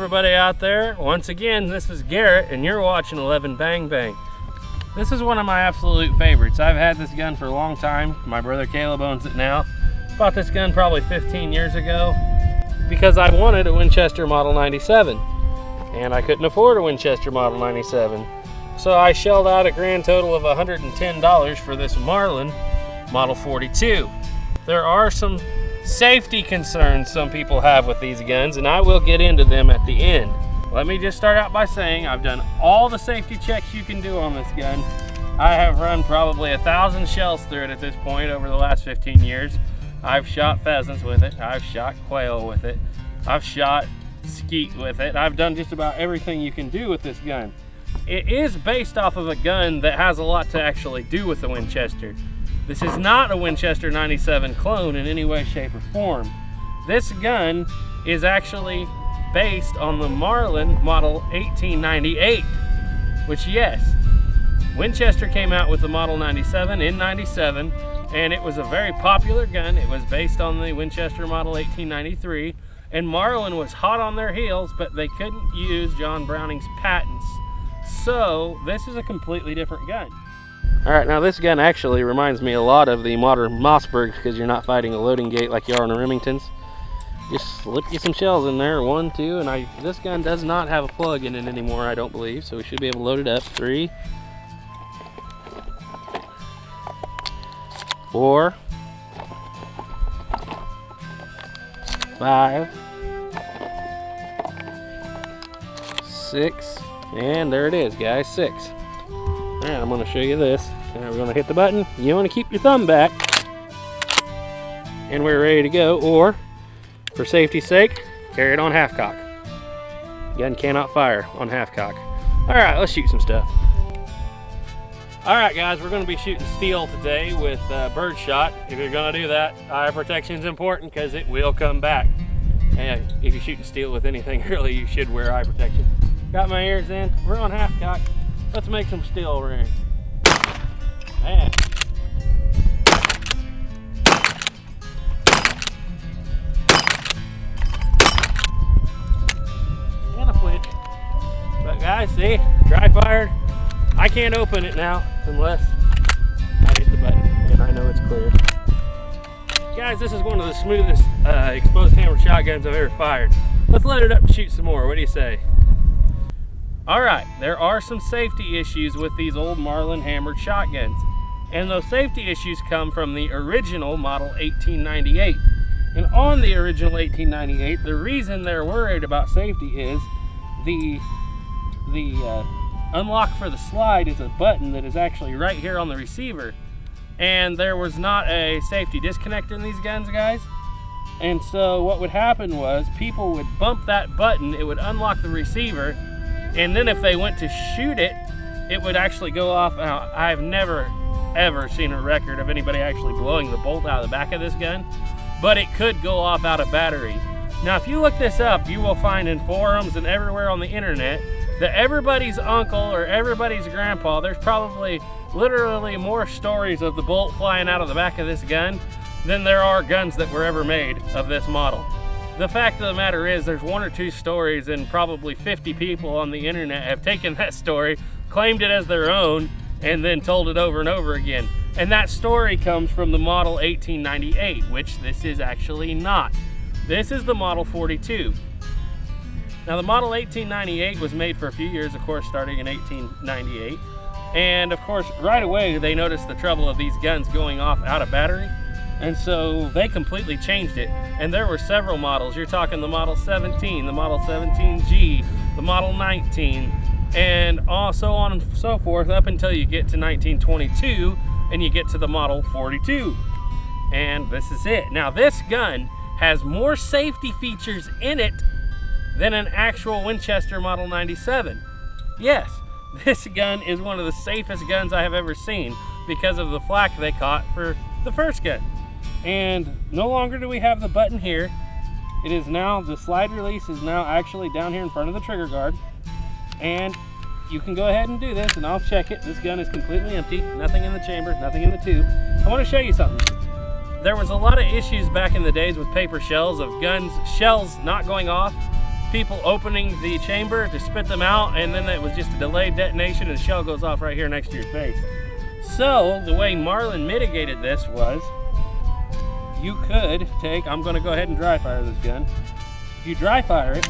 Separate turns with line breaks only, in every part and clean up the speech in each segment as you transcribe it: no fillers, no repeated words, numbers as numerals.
everybody out there. Once again, this is Garrett and you're watching 11 Bang Bang. This is one of my absolute favorites. I've had this gun for a long time. My brother Caleb owns it now. Bought this gun probably 15 years ago because I wanted a Winchester Model 97 and I couldn't afford a Winchester Model 97. So I shelled out a grand total of $110 for this Marlin Model 42. There are some safety concerns some people have with these guns, and I will get into them at the end. Let me just start out by saying I've done all the safety checks you can do on this gun. I have run probably 1,000 shells through it at this point over the last 15 years. I've shot pheasants with it, I've shot quail with it, I've shot skeet with it. I've done just about everything you can do with this gun. It is based off of a gun that has a lot to actually do with the Winchester. This is not a Winchester 97 clone in any way, shape, or form. This gun is actually based on the Marlin Model 1898, which, yes, Winchester came out with the Model 97 in 97, and it was a very popular gun. It was based on the Winchester Model 1893, and Marlin was hot on their heels, but they couldn't use John Browning's patents. So this is a completely different gun. All right, now this gun actually reminds me a lot of the modern Mossberg because you're not fighting a loading gate like you are on the Remingtons. Just slip you some shells in there, 1, 2, and this gun does not have a plug in it anymore, I don't believe, so we should be able to load it up. 3, 4, 5, 6, and there it is, guys, 6. All right, I'm going to show you this. Now we're going to hit the button. You want to keep your thumb back, and we're ready to go. Or, for safety's sake, carry it on half cock. Gun cannot fire on half cock. All right, let's shoot some stuff. All right, guys, we're going to be shooting steel today with birdshot. If you're going to do that, eye protection is important because it will come back. And if you're shooting steel with anything, really, you should wear eye protection. Got my ears in. We're on half cock. Let's make some steel ring. Man. And a flinch. But guys, see, dry fired. I can't open it now unless I hit the button and I know it's clear. Guys, this is one of the smoothest exposed hammered shotguns I've ever fired. Let's load it up and shoot some more. What do you say? All right, there are some safety issues with these old Marlin hammered shotguns. And those safety issues come from the original Model 1898. And on the original 1898, the reason they're worried about safety is the unlock for the slide is a button that is actually right here on the receiver. And there was not a safety disconnect in these guns, guys. And so what would happen was people would bump that button, it would unlock the receiver, and then if they went to shoot it, it would actually go off. Now, I've never ever seen a record of anybody actually blowing the bolt out of the back of this gun, but it could go off out of battery. Now, if you look this up, you will find in forums and everywhere on the internet that everybody's uncle or everybody's grandpa, there's probably literally more stories of the bolt flying out of the back of this gun than there are guns that were ever made of this model. The fact of the matter is there's 1 or 2 stories, and probably 50 people on the internet have taken that story, claimed it as their own, and then told it over and over again. And that story comes from the Model 1898, which this is actually not. This is the Model 42. Now, the Model 1898 was made for a few years, of course, starting in 1898. And of course, right away, they noticed the trouble of these guns going off out of battery. And so they completely changed it. And there were several models. You're talking the Model 17, the Model 17G, the Model 19, and so on and so forth up until you get to 1922 and you get to the Model 42. And this is it. Now, this gun has more safety features in it than an actual Winchester Model 97. Yes, this gun is one of the safest guns I have ever seen because of the flack they caught for the first gun. And no longer do we have the button here. It is now, the slide release is now actually down here in front of the trigger guard. And you can go ahead and do this, and I'll check it. This gun is completely empty, nothing in the chamber, nothing in the tube. I want to show you something. There was a lot of issues back in the days with paper shells of guns, shells not going off people opening the chamber to spit them out, and then it was just a delayed detonation and the shell goes off right here next to your face. So the way Marlin mitigated this was, you could take, I'm going to go ahead and dry fire this gun. If you dry fire it,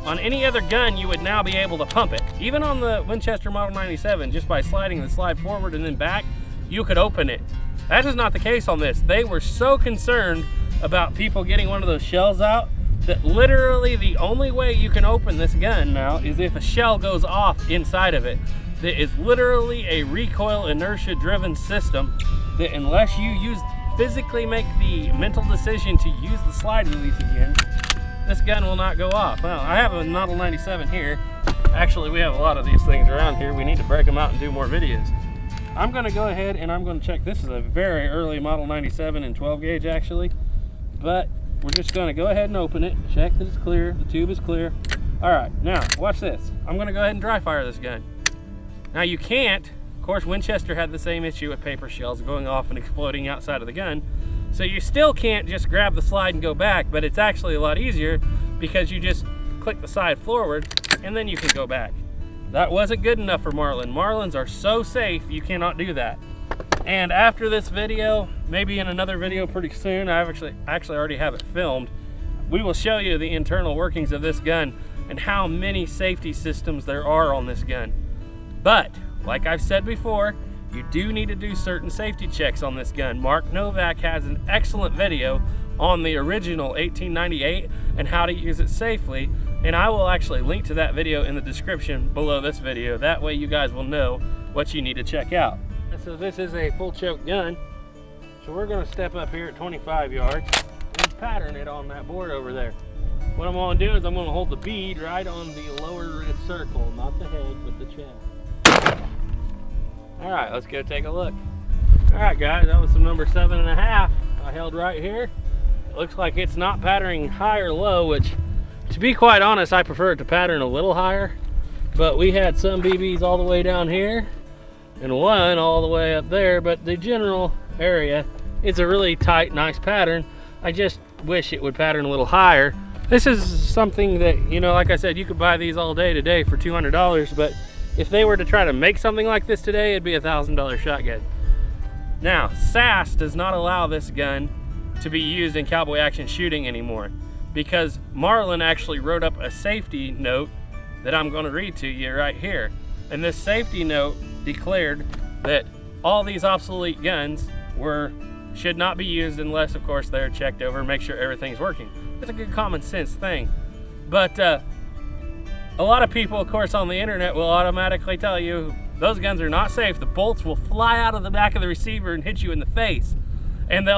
on any other gun you would now be able to pump it. Even on the Winchester Model 97, just by sliding the slide forward and then back, you could open it. That is not the case on this. They were so concerned about people getting one of those shells out that literally the only way you can open this gun now is if a shell goes off inside of it. That is literally a recoil inertia driven system that unless you physically make the mental decision to use the slide release again, this gun will not go off. Well, I have a Model 97 here. Actually, we have a lot of these things around here. We need to break them out and do more videos. I'm gonna go ahead and I'm gonna check. This is a very early Model 97 in 12 gauge actually, but we're just gonna go ahead and open it, check that it's clear, the tube is clear. All right, now watch this. I'm gonna go ahead and dry fire this gun. Now you can't, of course Winchester had the same issue with paper shells going off and exploding outside of the gun. So you still can't just grab the slide and go back, but it's actually a lot easier because you just click the side forward and then you can go back. That wasn't good enough for Marlin. Marlins are so safe, you cannot do that. And after this video, maybe in another video pretty soon, I actually already have it filmed, we will show you the internal workings of this gun and how many safety systems there are on this gun. But, like I've said before, you do need to do certain safety checks on this gun. Mark Novak has an excellent video on the original 1898 and how to use it safely, and I will actually link to that video in the description below this video. That way you guys will know what you need to check out. So this is a full choke gun, so we're going to step up here at 25 yards and pattern it on that board over there. What I'm going to do is I'm going to hold the bead right on the lower red circle, not the head but the chest. All right, let's go take a look. All right guys, that was some number 7.5 I held right here. It looks like it's not patterning high or low, which to be quite honest, I prefer it to pattern a little higher, but we had some BBs all the way down here and one all the way up there, but the general area, it's a really tight, nice pattern. I just wish it would pattern a little higher. This is something that, you know, like I said, you could buy these all day today for $200, but if they were to try to make something like this today, it'd be a $1,000 shotgun. Now, SAS does not allow this gun to be used in cowboy action shooting anymore because Marlin actually wrote up a safety note that I'm going to read to you right here. And this safety note declared that all these obsolete guns should not be used unless, of course, they're checked over and make sure everything's working. It's a good common sense thing. But a lot of people, of course, on the internet will automatically tell you those guns are not safe. The bolts will fly out of the back of the receiver and hit you in the face. And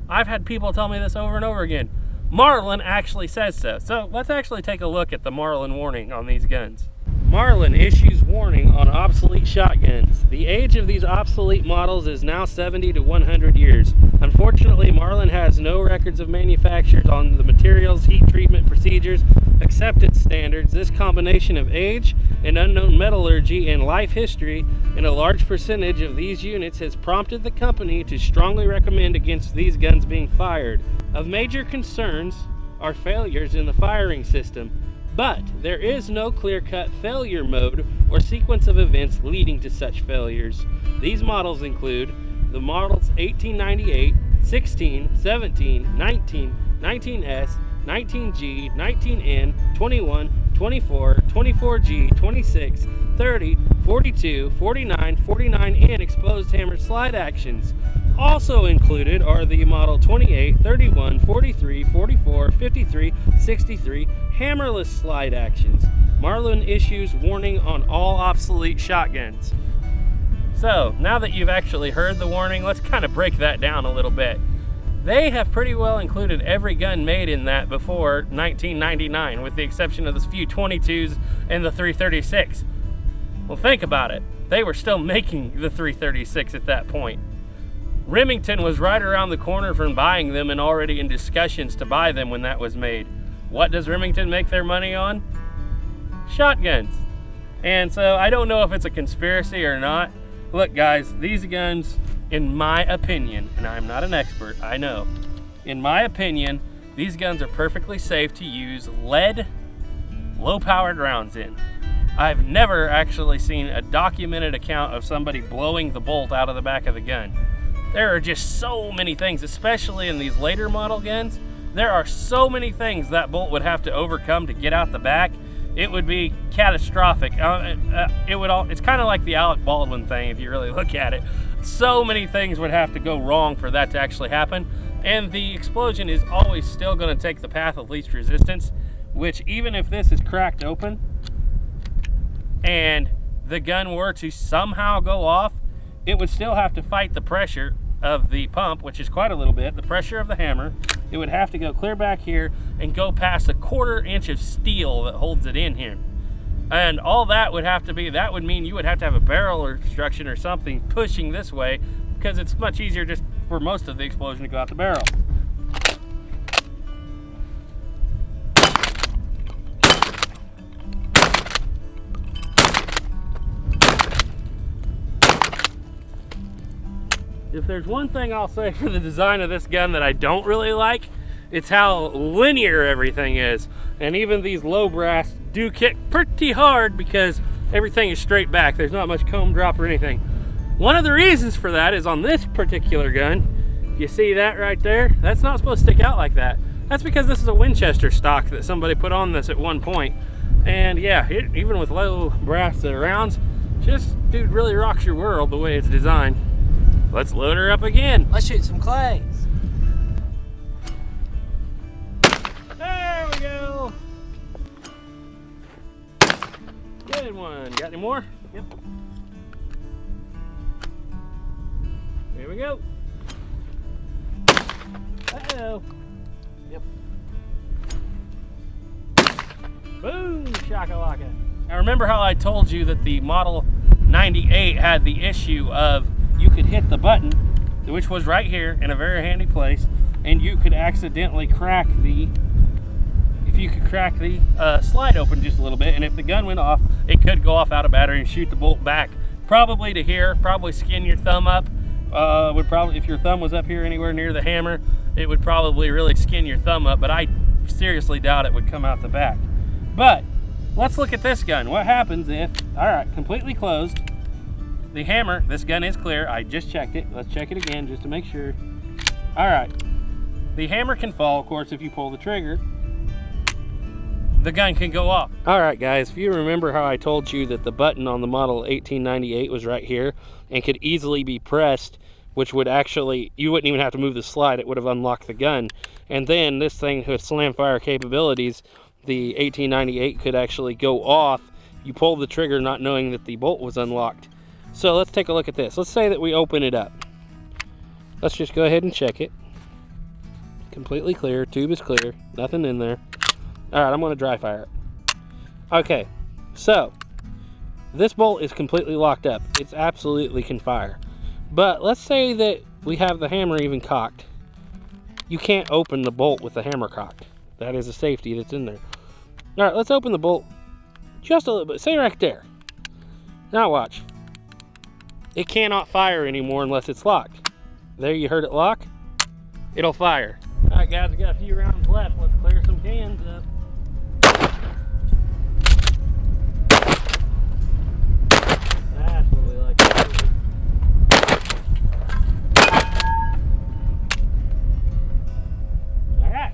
I've had people tell me this over and over again. Marlin actually says so. So let's actually take a look at the Marlin warning on these guns. Marlin issues warning on obsolete shotguns. The age of these obsolete models is now 70 to 100 years. Unfortunately, Marlin has no records of manufacturers on the materials, heat treatment procedures, acceptance standards. This combination of age and unknown metallurgy and life history in a large percentage of these units has prompted the company to strongly recommend against these guns being fired. Of major concerns are failures in the firing system, but there is no clear-cut failure mode or sequence of events leading to such failures. These models include the models 1898, 16, 17, 19, 19S, 19G, 19N, 21, 24, 24G, 26, 30, 42, 49, 49N exposed hammered slide actions. Also included are the model 28, 31, 43, 44, 53, 63 hammerless slide actions. Marlin issues warning on all obsolete shotguns. So now that you've actually heard the warning, let's kind of break that down a little bit. They have pretty well included every gun made in that before 1999, with the exception of the few 22s and the 336. Well, think about it. They were still making the 336 at that point. Remington was right around the corner from buying them and already in discussions to buy them when that was made. What does Remington make their money on? Shotguns. And so I don't know if it's a conspiracy or not. Look guys, these guns, in my opinion, and I'm not an expert, I know. In my opinion, these guns are perfectly safe to use lead low-powered rounds in. I've never actually seen a documented account of somebody blowing the bolt out of the back of the gun. There are just so many things, especially in these later model guns. There are so many things that bolt would have to overcome to get out the back. It would be catastrophic. It's kind of like the Alec Baldwin thing if you really look at it. So many things would have to go wrong for that to actually happen. And the explosion is always still going to take the path of least resistance, which even if this is cracked open and the gun were to somehow go off, it would still have to fight the pressure of the pump, which is quite a little bit, the pressure of the hammer. It would have to go clear back here and go past a 1/4 inch of steel that holds it in here. And all that would have to be, that would mean you would have to have a barrel obstruction or something pushing this way, because it's much easier just for most of the explosion to go out the barrel. If there's one thing I'll say for the design of this gun that I don't really like, it's how linear everything is. And even these low brass do kick pretty hard because everything is straight back. There's not much comb drop or anything. One of the reasons for that is on this particular gun, you see that right there? That's not supposed to stick out like that. That's because this is a Winchester stock that somebody put on this at one point. And yeah, even with low brass rounds, just, dude, really rocks your world the way it's designed. Let's load her up again.
Let's shoot some clays.
There we go. Good one. Got any more? Yep. Here we go. Uh-oh. Yep. Boom, shakalaka. Now remember how I told you that the Model 98 had the issue of you could hit the button, which was right here in a very handy place, and you could accidentally crack the, slide open just a little bit, and if the gun went off, it could go off out of battery and shoot the bolt back, probably to here, probably skin your thumb up. If your thumb was up here anywhere near the hammer, it would probably really skin your thumb up, but I seriously doubt it would come out the back. But let's look at this gun. What happens if, all right, completely closed, the hammer, this gun is clear. I just checked it. Let's check it again just to make sure. All right. The hammer can fall, of course, if you pull the trigger. The gun can go off. All right, guys, if you remember how I told you that the button on the Model 1898 was right here and could easily be pressed, which would actually, you wouldn't even have to move the slide. It would have unlocked the gun. And then this thing with slam fire capabilities, the 1898 could actually go off. You pull the trigger not knowing that the bolt was unlocked. So let's take a look at this. Let's say that we open it up. Let's just go ahead and check it. Completely clear, tube is clear, nothing in there. All right, I'm gonna dry fire it. Okay, so this bolt is completely locked up. It's absolutely can fire. But let's say that we have the hammer even cocked. You can't open the bolt with the hammer cocked. That is a safety that's in there. All right, let's open the bolt just a little bit, say right there. Now watch. It cannot fire anymore unless it's locked. There, you heard it lock. It'll fire. All right, guys, we got a few rounds left. Let's clear some cans up. That's what we like to do. All right.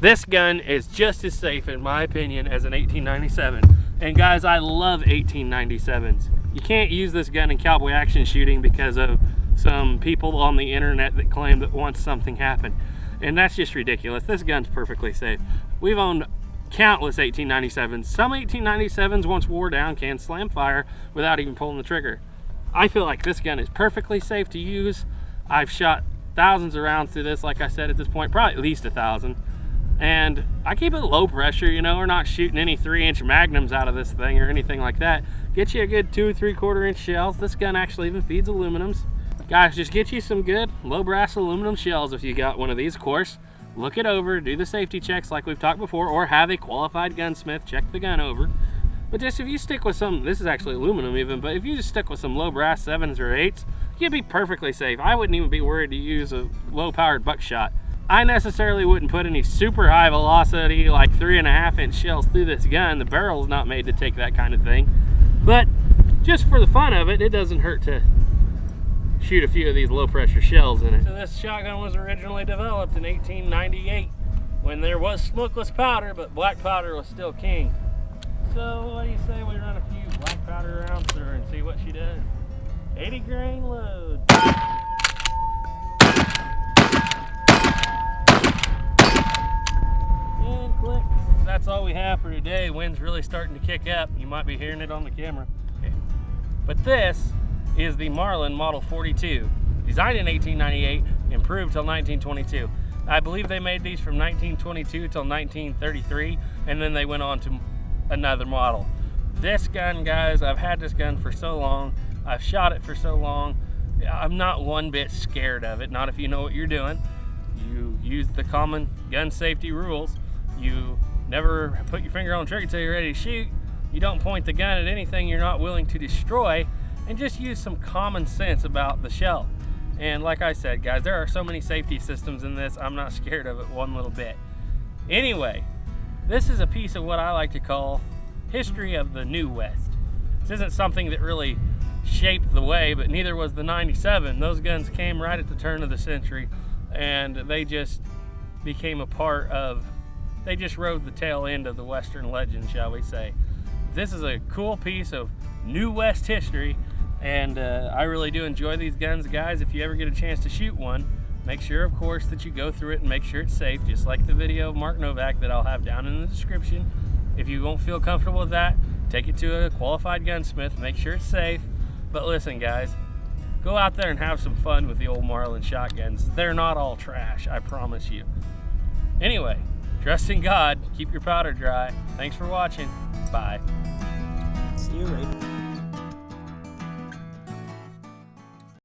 This gun is just as safe, in my opinion, as an 1897. And guys, I love 1897s. You can't use this gun in cowboy action shooting because of some people on the internet that claim that once something happened. And that's just ridiculous. This gun's perfectly safe. We've owned countless 1897s. Some 1897s, once wore down, can slam fire without even pulling the trigger. I feel like this gun is perfectly safe to use. I've shot thousands of rounds through this, like I said, at this point, probably at least 1,000. And I keep it low pressure, you know, we're not shooting any 3-inch magnums out of this thing or anything like that. Get you a good 2 3/4 inch shells. This gun actually even feeds aluminums. Guys, just get you some good low brass aluminum shells if you got one of these, of course. Look it over, do the safety checks like we've talked before, or have a qualified gunsmith check the gun over. But just if you stick with some, this is actually aluminum even, but if you just stick with some low brass 7s or 8s, you'd be perfectly safe. I wouldn't even be worried to use a low powered buckshot. I necessarily wouldn't put any super high velocity, like 3.5-inch shells through this gun. The barrel's not made to take that kind of thing. But just for the fun of it, it doesn't hurt to shoot a few of these low pressure shells in it. So this shotgun was originally developed in 1898 when there was smokeless powder, but black powder was still king. So what do you say we run a few black powder rounds through her and see what she does? 80 grain load. And click. That's all we have for today. Wind's really starting to kick up. You might be hearing it on the camera. Okay. But this is the Marlin Model 42, designed in 1898, improved till 1922. I believe they made these from 1922 till 1933, and then they went on to another model. This gun, guys, I've had this gun for so long, I've shot it for so long, I'm not one bit scared of it, not if you know what you're doing. You use the common gun safety rules. You never put your finger on the trigger until you're ready to shoot. You don't point the gun at anything you're not willing to destroy, and just use some common sense about the shell. And like I said, guys, there are so many safety systems in this, I'm not scared of it one little bit. Anyway, this is a piece of what I like to call history of the New West. This isn't something that really shaped the way, but neither was the 97. Those guns came right at the turn of the century, and they just became a part of, they just rode the tail end of the Western legend, shall we say. This is a cool piece of New West history, and I really do enjoy these guns, guys. If you ever get a chance to shoot one, make sure, of course, that you go through it and make sure it's safe, just like the video of Mark Novak that I'll have down in the description. If you won't feel comfortable with that, take it to a qualified gunsmith, make sure it's safe. But listen, guys, go out there and have some fun with the old Marlin shotguns. They're not all trash, I promise you. Anyway, trust in God, keep your powder dry. Thanks for watching. Bye.
See you later.